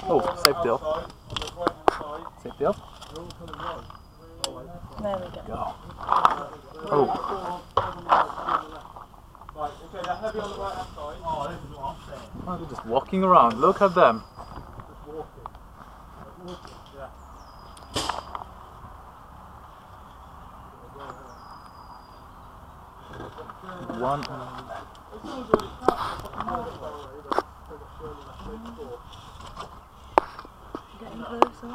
Oh, safety off. Safety off. There we go. Oh. Oh, they're just walking around. Look at them. One. Getting closer.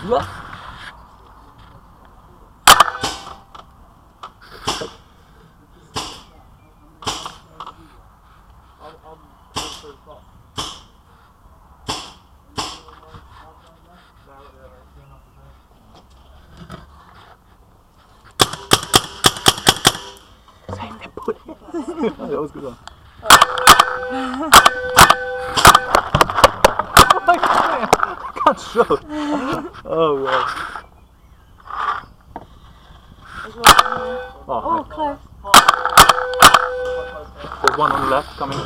Look. That was a good one. I can't show. Oh wow. Oh, close. There's one on the left coming.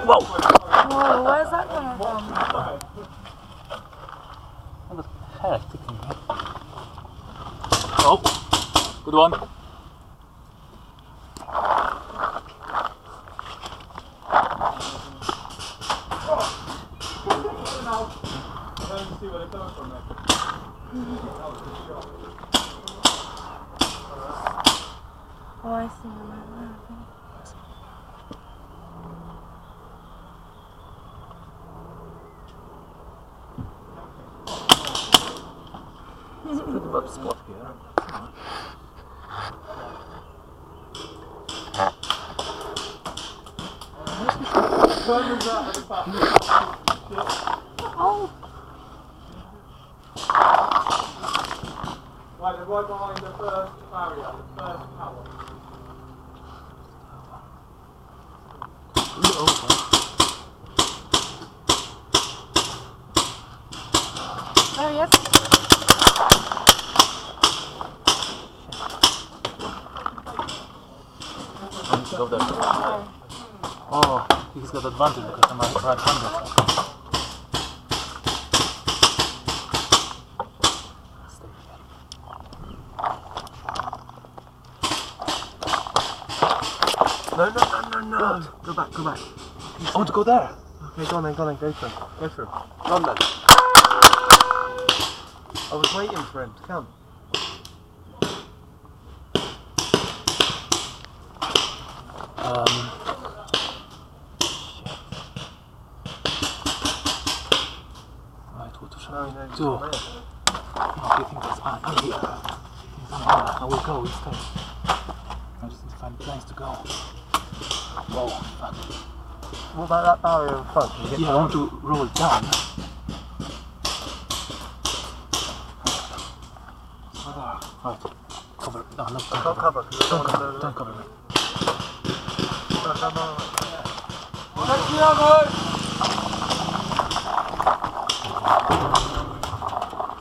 Whoa. Whoa! Whoa, where's that coming from? What the heck? Oh, good one. Oh, I see them right there, I think. It's a pretty rough spot here. Oh! Right, they're right behind the first barrier, the first tower. There he is. Go there. Oh, he's got advantage because I'm right-handed. No. Go back. Oh, to go there. Okay, go on then, go through. Go through. Run then. I was waiting for him to come. Right, what to show? No, he's So, not there. I think that's I'm here. I will go instead. I just need to find a place to go. Whoa, fuck. What about that barrier in front? Can you get Yeah, I want to roll it down. Right, cover. No, I can't cover because I don't want to know. Don't cover me.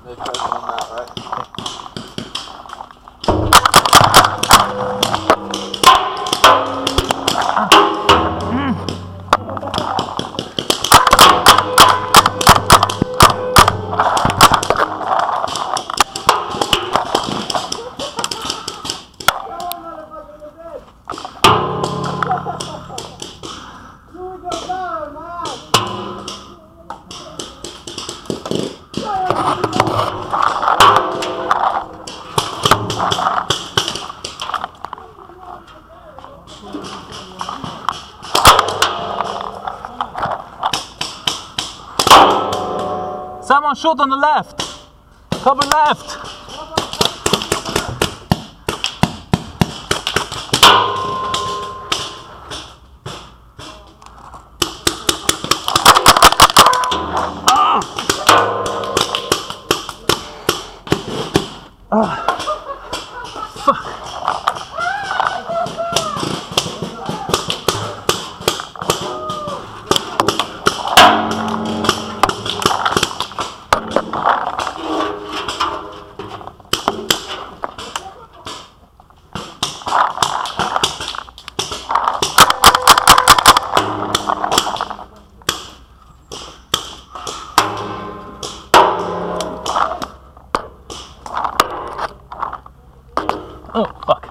No pressure on that, right? Oh, shoot on the left. Cover left. Oh, fuck.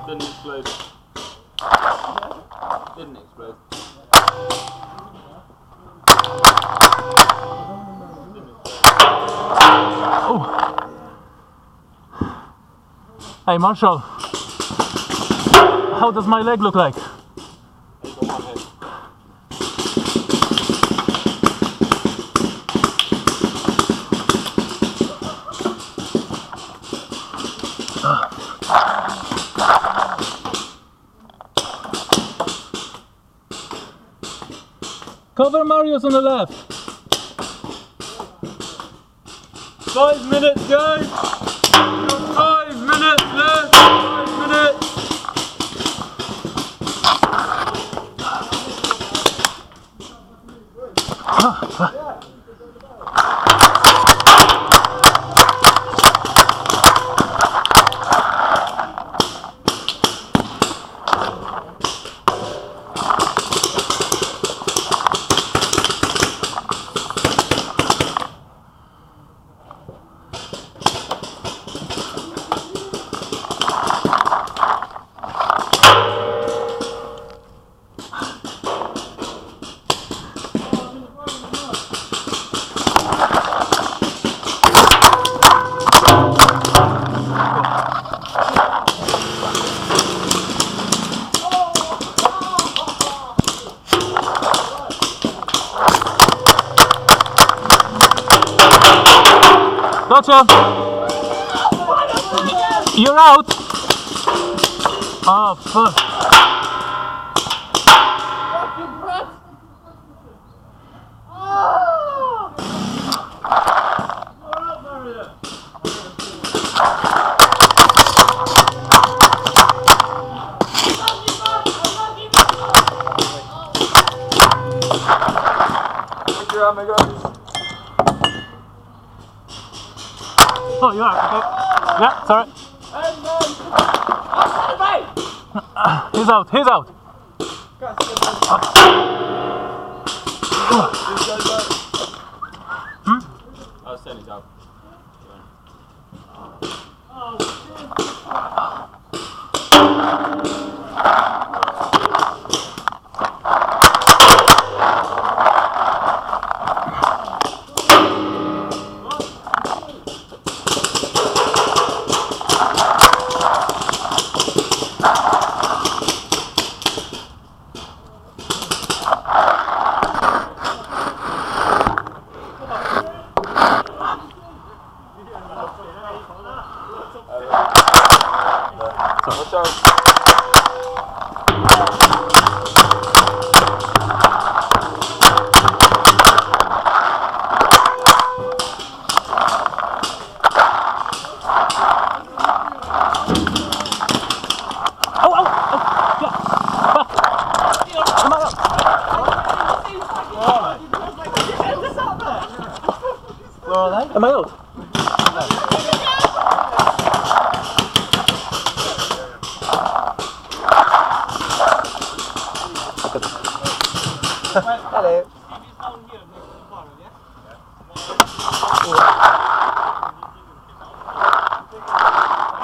Didn't explode. Didn't explode. Oh. Hey Marshall, how does my leg look like? He's got one head. Cover Marius on the left. 5 minutes, guys! 5 minutes left! 5 minutes! Gotcha! You're out! Oh, fuck. Oh, you are. Okay. Yeah, sorry. He's out. He's out. I was saying he's out. Watch out.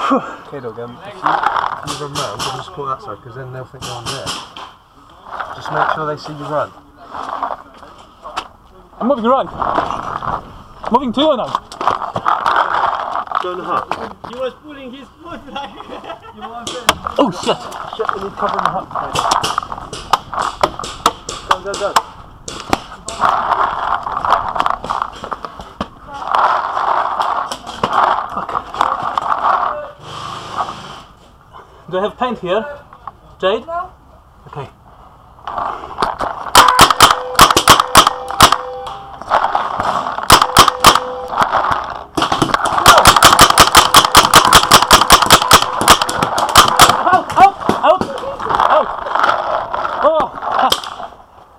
Okay, dog, if you run round, give them support that side, because then they'll think no one's there. Just make sure they see you run. I'm moving around. Moving to you now. Go in the hut. He was pulling his foot like. Oh shit! Shit, we need cover in the hut. Go, go, go. Do I have paint here? Jade? No. Okay. Out! Out! Out! Out! Oh!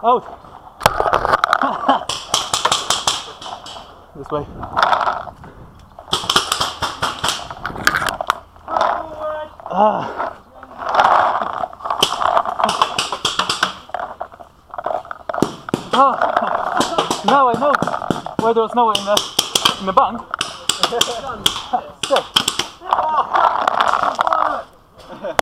Out! This way. Now I know why there was no one in the bank. Good.